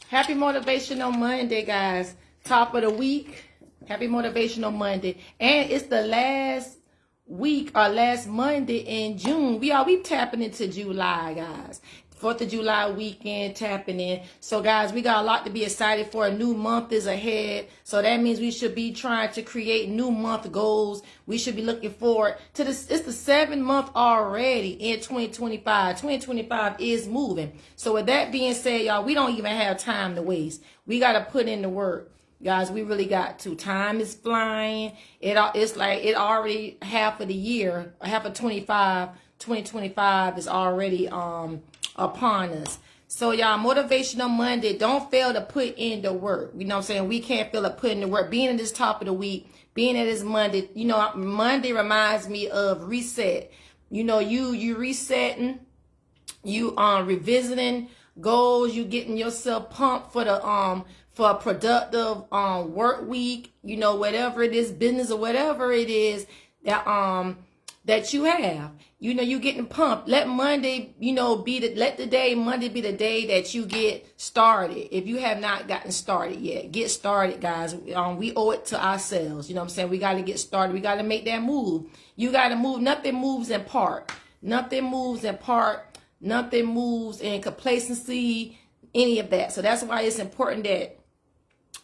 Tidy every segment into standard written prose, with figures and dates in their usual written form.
Happy Motivational Monday, guys. Top of the week. Happy Motivational Monday. And it's the last week or last Monday in June. We tapping into July, guys. 4th of July weekend tapping in. So, guys, we got a lot to be excited for. A new month is ahead. So that means we should be trying to create new month goals. We should be looking forward to this. It's the 7th month already in 2025. 2025 is moving. So with that being said, y'all, we don't even have time to waste. We got to put in the work. Guys, we really got to. Time is flying. It's like it already half of the year, half of 2025 is already upon us. So y'all, Motivational Monday, don't fail to put in the work. You know what I'm saying? We can't fail to put in the work. Being in this top of the week, being at this Monday, you know, Monday reminds me of reset. You know, you resetting, you revisiting goals, you getting yourself pumped for the for a productive work week, you know, whatever it is, business or whatever it is that you have. You know, you getting pumped. Let Monday, you know, Monday be the day that you get started. If you have not gotten started yet, get started, guys. We owe it to ourselves. You know what I'm saying? We got to get started. We got to make that move. You got to move. Nothing moves in part. Nothing moves in part. Nothing moves in complacency, any of that. So that's why it's important that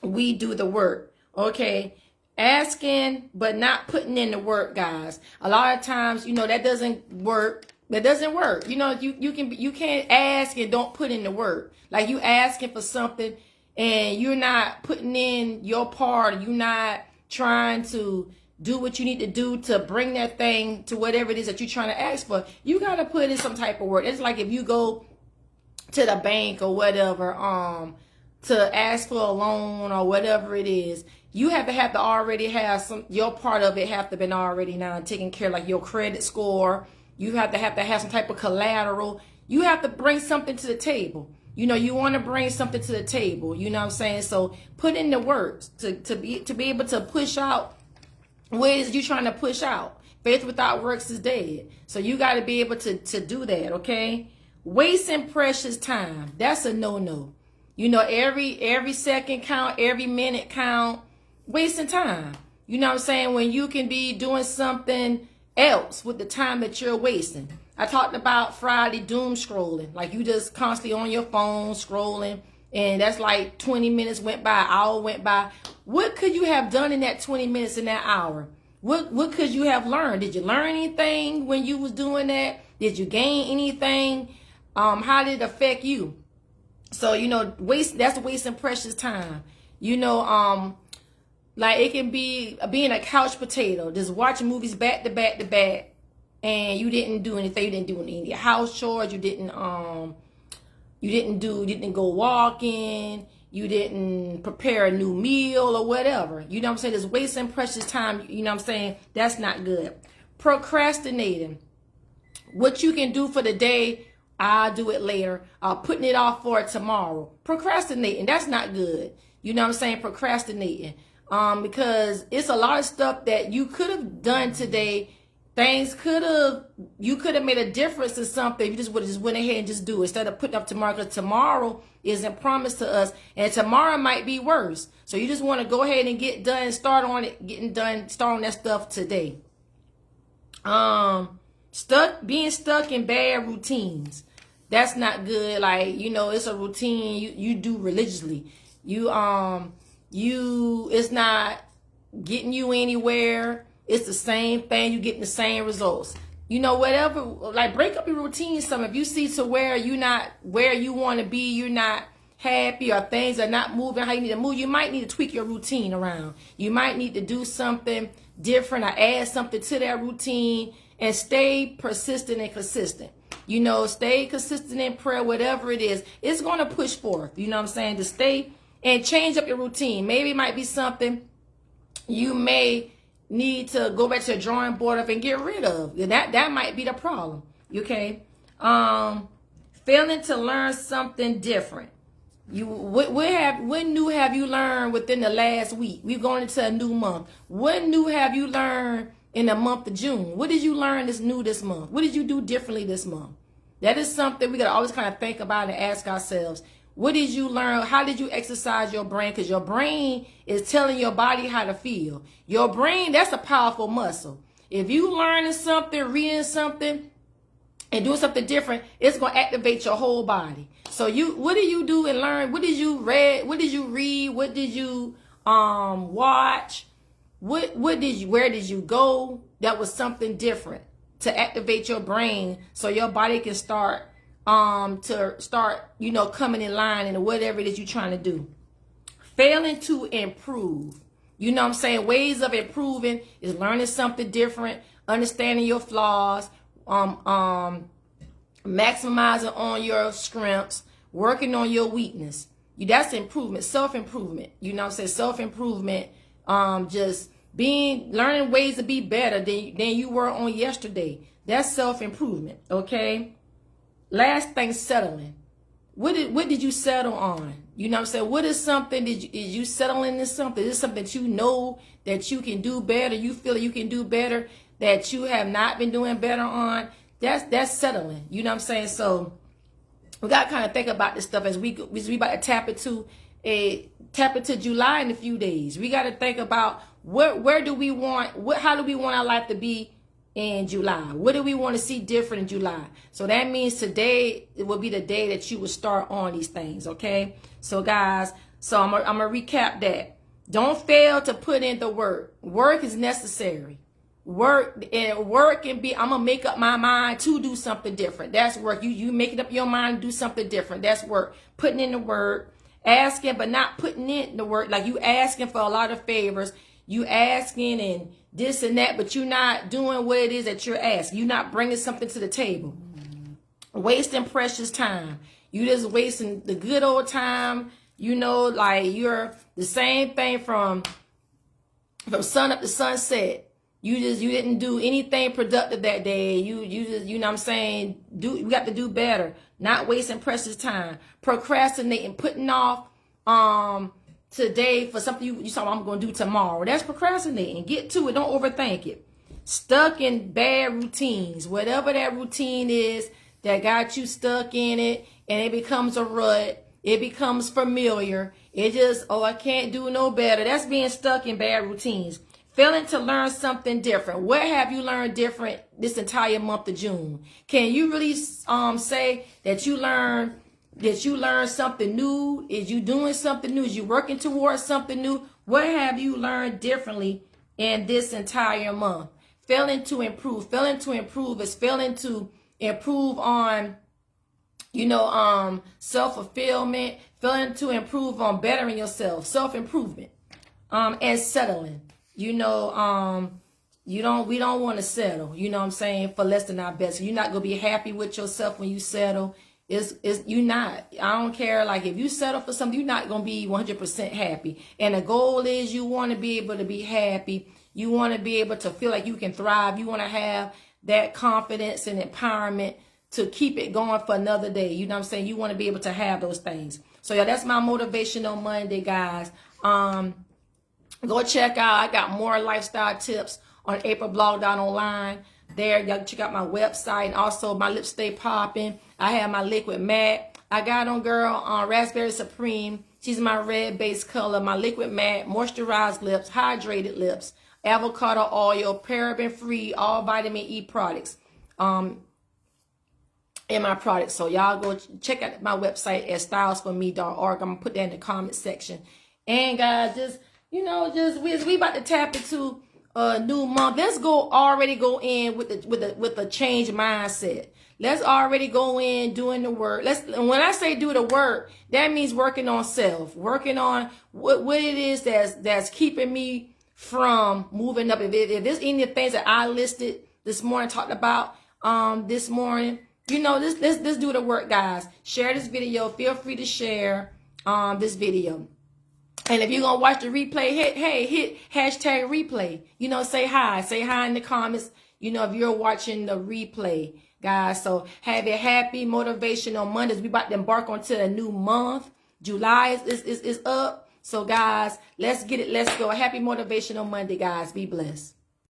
we do the work. Okay. Asking but not putting in the work, guys. A lot of times, you know, that doesn't work. That doesn't work. You know, you can't ask and don't put in the work. Like you asking for something and you're not putting in your part. You're not trying to do what you need to do to bring that thing to whatever it is that you're trying to ask for. You got to put in some type of work. It's like if you go to the bank or whatever, to ask for a loan or whatever it is, you have to already have your part of it have to been already now taken care of, like your credit score. You have to have some type of collateral. You have to bring something to the table. You know, you want to bring something to the table. You know what I'm saying? So put in the work to be able to push out what it is you trying to push out. Faith without works is dead. So you got to be able to do that, okay? Wasting precious time. That's a no-no. You know, every second count, every minute count. Wasting time. You know what I'm saying? When you can be doing something else with the time that you're wasting. I talked about Friday doom scrolling. Like you just constantly on your phone scrolling. And that's like 20 minutes went by, hour went by. What could you have done in that 20 minutes in that hour? What could you have learned? Did you learn anything when you was doing that? Did you gain anything? How did it affect you? So, you know, that's wasting precious time. You know, like it can be being a couch potato, just watching movies back to back to back, and you didn't do anything. You didn't do any of your house chores. You didn't go walking. You didn't prepare a new meal or whatever. You know what I'm saying? Just wasting precious time. You know what I'm saying? That's not good. Procrastinating. What you can do for the day, I'll do it later. Putting it off for tomorrow. Procrastinating. That's not good. You know what I'm saying? Procrastinating. Because it's a lot of stuff that you could have done today. You could have made a difference in something. You just went ahead and just do it instead of putting up tomorrow, because tomorrow isn't promised to us, and tomorrow might be worse. So you just want to go ahead and get done, start on that stuff today. Being stuck in bad routines. That's not good. Like, you know, it's a routine you do religiously. It's not getting you anywhere. It's the same thing. You getting the same results. You know, whatever, like break up your routine some. If you see to where you're not where you want to be, you're not happy, or things are not moving how you need to move, you might need to tweak your routine around. You might need to do something different or add something to that routine, and stay persistent and consistent. You know, stay consistent in prayer, whatever it is. It's going to push forth. You know what I'm saying? To stay and change up your routine. Maybe it might be something you may need to go back to the drawing board of and get rid of. That might be the problem. Okay. Failing to learn something different. What new have you learned within the last week? We're going into a new month. What new have you learned in the month of June? What did you learn this month? What did you do differently this month? That is something we got to always kind of think about and ask ourselves. What did you learn? How did you exercise your brain? Because your brain is telling your body how to feel. Your brain, that's a powerful muscle. If you learning something, reading something, and doing something different, it's going to activate your whole body. So what do you do and learn? What did you read? What did you read? What did you watch? Where did you go? That was something different to activate your brain so your body can start coming in line and whatever it is you're trying to do. Failing to improve. You know what I'm saying? Ways of improving is learning something different, understanding your flaws, maximizing on your strengths, working on your weakness. That's improvement, self-improvement. You know what I'm saying? Self-improvement, just learning ways to be better than you were on yesterday. That's self-improvement, okay? Last thing, settling. What did you settle on? You know what I'm saying? What is something, is you settling in something? Is it something that you know that you can do better? You feel you can do better that you have not been doing better on? That's settling. You know what I'm saying? So we got to kind of think about this stuff as we about to tap into July in a few days. We got to think about where do we want, how do we want our life to be in July? What do we want to see different in July? So that means today it will be the day that you will start on these things, okay? So guys, I'm gonna recap that. Don't fail to put in the work. Work is necessary. Work can be, I'm gonna make up my mind to do something different. That's work. You making up your mind to do something different. That's work. Putting in the work, asking but not putting in the work. Like you asking for a lot of favors. You asking and this and that, but you're not doing what it is that you're asking. You're not bringing something to the table. Wasting precious time. You just wasting the good old time. You know, like you're the same thing from sun up to sunset. You didn't do anything productive that day. You just, you know what I'm saying? We got to do better. Not wasting precious time. Procrastinating, putting off today for something you saw I'm going to do tomorrow. That's procrastinating. Get to it. Don't overthink it. Stuck in bad routines. Whatever that routine is that got you stuck in it and it becomes a rut. It becomes familiar. It just, I can't do no better. That's being stuck in bad routines. Failing to learn something different. What have you learned different this entire month of June? Can you really say that you learned something new? Is you doing something new? Is you working towards something new? What have you learned differently in this entire month? Failing to improve. Failing to improve is failing to improve on, self-fulfillment. Failing to improve on bettering yourself. Self-improvement. And settling. We don't want to settle, you know what I'm saying, for less than our best. You're not going to be happy with yourself when you settle. You're not. I don't care. Like if you settle for something, you're not going to be 100% happy. And the goal is you want to be able to be happy. You want to be able to feel like you can thrive. You want to have that confidence and empowerment to keep it going for another day. You know what I'm saying? You want to be able to have those things. So yeah, that's my Motivational Monday, guys. Go check out. I got more lifestyle tips on aprilblog.online. There, y'all check out my website. And also, my lips stay popping. I have my liquid matte. I got on Raspberry Supreme. She's my red base color. My liquid matte, moisturized lips, hydrated lips, avocado oil, paraben-free, all vitamin E products in my products. So y'all go check out my website at stylesforme.org. I'm going to put that in the comment section. And guys, we about to tap into a new month. Let's already go in with a changed mindset. Let's already go in doing the work. When I say do the work, that means working on self, working on what it is that's keeping me from moving up. If there's any of the things that I listed this morning, talked about this morning, let's do the work, guys. Share this video. Feel free to share this video. And if you're going to watch the replay, hit hashtag replay. Say hi. Say hi in the comments, if you're watching the replay, guys. So have a happy Motivational Mondays. We about to embark onto a new month. July is up. So, guys, let's get it. Let's go. Happy Motivational Monday, guys. Be blessed.